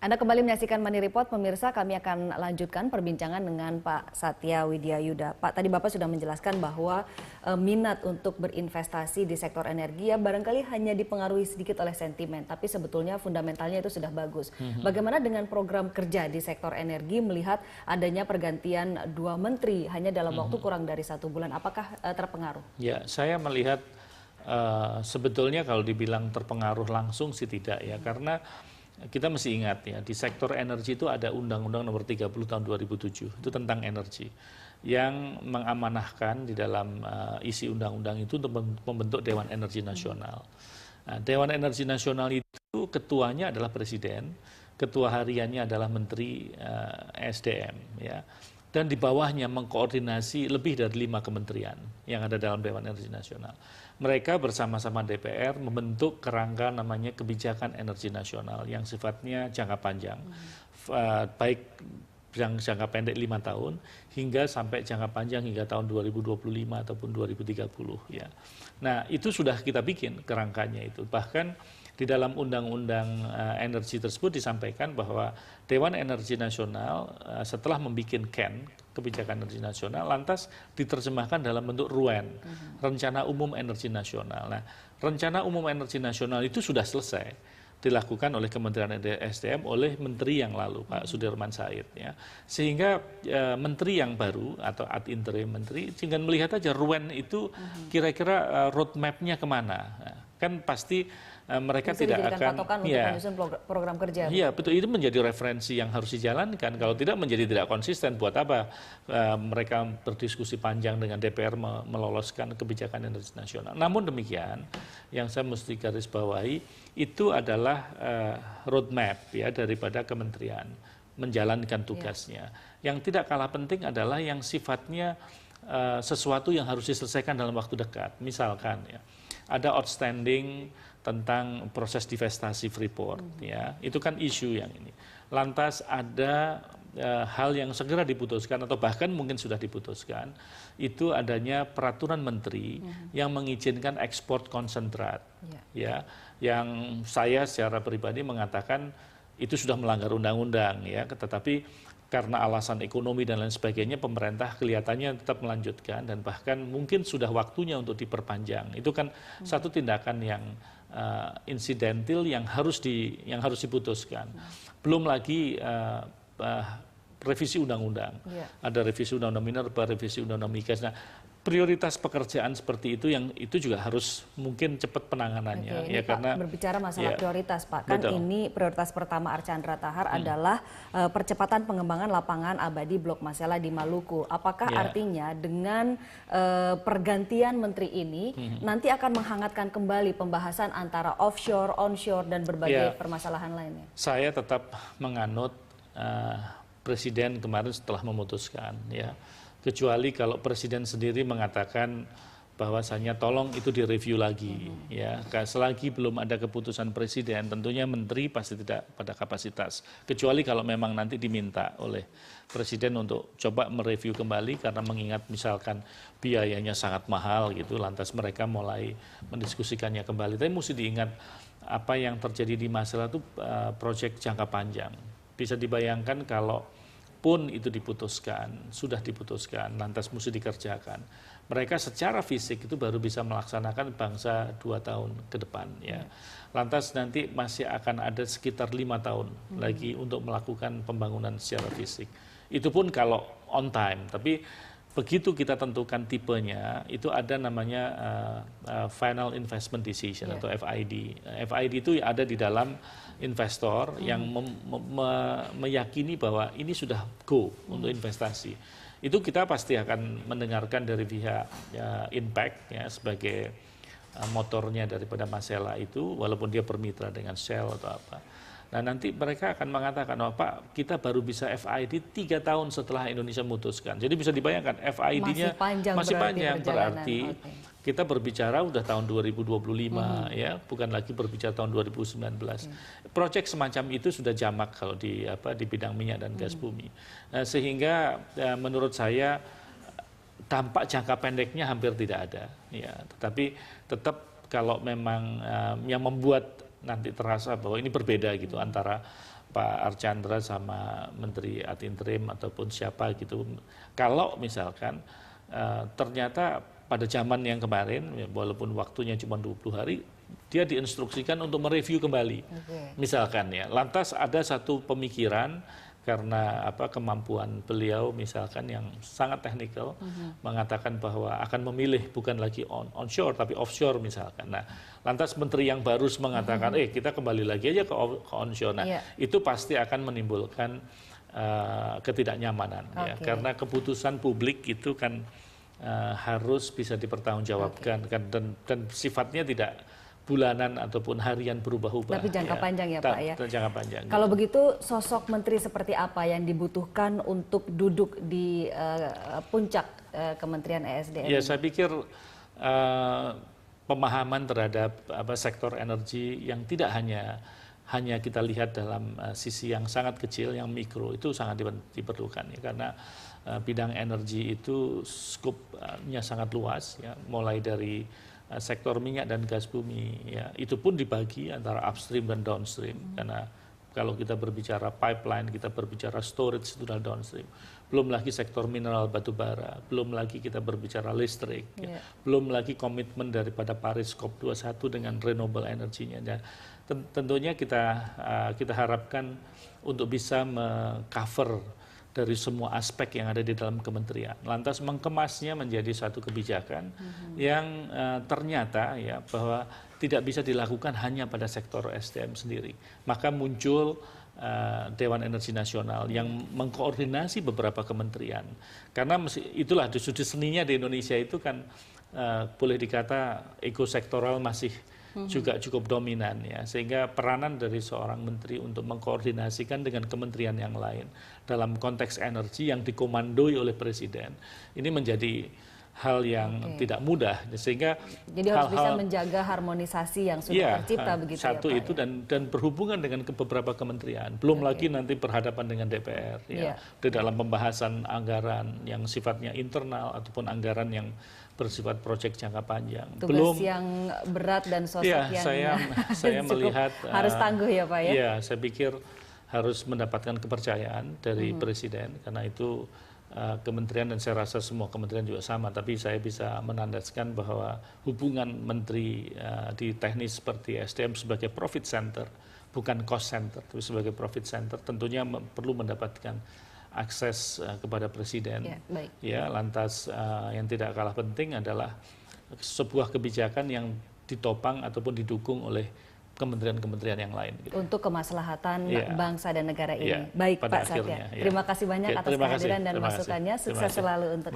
Anda kembali menyaksikan Money Report, pemirsa. Kami akan lanjutkan perbincangan dengan Pak Satya Widyayuda. Pak, tadi Bapak sudah menjelaskan bahwa minat untuk berinvestasi di sektor energi ya barangkali hanya dipengaruhi sedikit oleh sentimen, tapi sebetulnya fundamentalnya itu sudah bagus. Bagaimana dengan program kerja di sektor energi melihat adanya pergantian 2 menteri hanya dalam waktu kurang dari 1 bulan? Apakah terpengaruh? Ya, saya melihat sebetulnya kalau dibilang terpengaruh langsung sih tidak ya, karena kita mesti ingat ya, di sektor energi itu ada Undang-Undang Nomor 30 Tahun 2007, itu tentang energi, yang mengamanahkan di dalam isi undang-undang itu untuk membentuk Dewan Energi Nasional. Nah, Dewan Energi Nasional itu ketuanya adalah Presiden, ketua hariannya adalah Menteri SDM, ya, dan di bawahnya mengkoordinasi lebih dari 5 kementerian yang ada dalam Dewan Energi Nasional. Mereka bersama-sama DPR membentuk kerangka namanya kebijakan energi nasional yang sifatnya jangka panjang, baik yang jangka pendek 5 tahun hingga sampai jangka panjang hingga tahun 2025 ataupun 2030 ya. Nah, itu sudah kita bikin kerangkanya itu. Bahkan di dalam undang-undang energi tersebut disampaikan bahwa Dewan Energi Nasional setelah membuat KEN, kebijakan energi nasional, lantas diterjemahkan dalam bentuk RUEN, Rencana Umum Energi Nasional. Nah, Rencana Umum Energi Nasional itu sudah selesai dilakukan oleh Kementerian SDM oleh Menteri yang lalu, Pak Sudirman Said, ya. Sehingga Menteri yang baru atau ad interim Menteri tinggal melihat aja RUEN itu kira-kira roadmap-nya kemana. Nah, kan pasti mereka bisa tidak akan patokan untuk menyusun program kerja. Iya, betul, itu menjadi referensi yang harus dijalankan. Kalau tidak menjadi tidak konsisten, buat apa mereka berdiskusi panjang dengan DPR meloloskan kebijakan energi nasional. Namun demikian, yang saya mesti garis bawahi itu adalah roadmap ya daripada kementerian menjalankan tugasnya. Yang tidak kalah penting adalah yang sifatnya sesuatu yang harus diselesaikan dalam waktu dekat. Misalkan ya, ada outstanding tentang proses divestasi Freeport, ya, itu kan isu yang ini. Lantas ada hal yang segera diputuskan atau bahkan mungkin sudah diputuskan, itu adanya peraturan menteri yang mengizinkan ekspor konsentrat, ya, yang saya secara pribadi mengatakan itu sudah melanggar undang-undang, ya, tetapi karena alasan ekonomi dan lain sebagainya, pemerintah kelihatannya tetap melanjutkan dan bahkan mungkin sudah waktunya untuk diperpanjang. Itu kan satu tindakan yang insidental yang harus diputuskan. Belum lagi revisi undang-undang. Ada revisi undang-undang minerba, revisi undang-undang migas. Nah, prioritas pekerjaan seperti itu yang itu juga harus mungkin cepat penanganannya. Oke, ini ya, Pak, karena berbicara masalah prioritas, Pak. Kan betul. ini prioritas pertama Archandra Thakar adalah percepatan pengembangan lapangan abadi Blok Masela di Maluku. Apakah artinya dengan pergantian menteri ini nanti akan menghangatkan kembali pembahasan antara offshore, onshore dan berbagai permasalahan lainnya? Saya tetap menganut Presiden kemarin setelah memutuskan, ya. Kecuali kalau Presiden sendiri mengatakan bahwasanya tolong itu direview lagi, ya. Selagi belum ada keputusan Presiden, tentunya Menteri pasti tidak pada kapasitas. Kecuali kalau memang nanti diminta oleh Presiden untuk coba mereview kembali karena mengingat misalkan biayanya sangat mahal gitu, lantas mereka mulai mendiskusikannya kembali. Tapi mesti diingat apa yang terjadi di Masela itu proyek jangka panjang. Bisa dibayangkan kalau pun itu diputuskan, sudah diputuskan, lantas mesti dikerjakan. Mereka secara fisik itu baru bisa melaksanakan bangsa 2 tahun ke depan. Ya. Lantas nanti masih akan ada sekitar 5 tahun lagi untuk melakukan pembangunan secara fisik. Itu pun kalau on time, tapi begitu kita tentukan tipenya, itu ada namanya Final Investment Decision atau FID. FID itu ada di dalam investor yang meyakini bahwa ini sudah go untuk investasi. Itu kita pasti akan mendengarkan dari pihak Impact ya, sebagai motornya daripada Masela itu, walaupun dia bermitra dengan Shell atau apa. Nah, nanti mereka akan mengatakan, oh Pak, kita baru bisa FID 3 tahun setelah Indonesia memutuskan. Jadi bisa dibayangkan FID-nya masih panjang berarti kita berbicara udah tahun 2025 ya, bukan lagi berbicara tahun 2019. Proyek semacam itu sudah jamak kalau di bidang minyak dan gas bumi. Nah, sehingga menurut saya dampak jangka pendeknya hampir tidak ada, ya. Tetapi tetap kalau memang yang membuat nanti terasa bahwa ini berbeda gitu antara Pak Archandra sama Menteri ad interim ataupun siapa gitu. Kalau misalkan ternyata pada zaman yang kemarin, ya, walaupun waktunya cuma 20 hari, dia diinstruksikan untuk mereview kembali. Misalkan ya, lantas ada satu pemikiran karena kemampuan beliau misalkan yang sangat teknikal mengatakan bahwa akan memilih bukan lagi onshore tapi offshore misalkan. Nah, lantas menteri yang baru mengatakan kita kembali lagi aja ke onshore. Nah, itu pasti akan menimbulkan ketidaknyamanan ya, karena keputusan publik itu kan harus bisa dipertanggungjawabkan kan, dan sifatnya tidak bulanan ataupun harian berubah-ubah. Tapi jangka panjang ya Pak ya. Jangka panjang. Kalau begitu sosok menteri seperti apa yang dibutuhkan untuk duduk di puncak Kementerian ESDM? Ya saya pikir pemahaman terhadap sektor energi yang tidak hanya kita lihat dalam sisi yang sangat kecil, yang mikro, itu sangat diperlukan ya, karena bidang energi itu skupnya sangat luas ya, mulai dari sektor minyak dan gas bumi ya, itu pun dibagi antara upstream dan downstream, karena kalau kita berbicara pipeline, kita berbicara storage itu adalah downstream. Belum lagi sektor mineral batu bara, belum lagi kita berbicara listrik, ya. Belum lagi komitmen daripada Paris COP21 dengan renewable energinya. Ya. Tentunya kita harapkan untuk bisa mengcover dari semua aspek yang ada di dalam kementerian. Lantas mengemasnya menjadi satu kebijakan yang ternyata ya bahwa tidak bisa dilakukan hanya pada sektor SDM sendiri. Maka muncul Dewan Energi Nasional yang mengkoordinasi beberapa kementerian. Karena itulah di sudut seninya di Indonesia itu kan boleh dikata ekosektoral masih juga cukup dominan ya, sehingga peranan dari seorang menteri untuk mengkoordinasikan dengan kementerian yang lain dalam konteks energi yang dikomandoi oleh presiden ini menjadi hal yang tidak mudah, sehingga jadi harus bisa menjaga harmonisasi yang sudah tercipta begitu satu ya Pak, itu dan berhubungan dengan beberapa kementerian, belum lagi nanti berhadapan dengan DPR ya, di dalam pembahasan anggaran yang sifatnya internal ataupun anggaran yang bersifat proyek jangka panjang. Tugas yang berat dan sosok yang saya melihat harus tangguh ya Pak ya. Iya, saya pikir harus mendapatkan kepercayaan dari presiden, karena itu kementerian, dan saya rasa semua kementerian juga sama, tapi saya bisa menandaskan bahwa hubungan menteri di teknis seperti SDM sebagai profit center, bukan cost center, tapi sebagai profit center tentunya perlu mendapatkan akses kepada presiden. Ya, lantas yang tidak kalah penting adalah sebuah kebijakan yang ditopang ataupun didukung oleh kementerian-kementerian yang lain. Gitu. Untuk kemaslahatan bangsa dan negara ini. Yeah, baik Pak Satya. Terima kasih banyak atas kehadiran dan masukannya. Sukses selalu untuk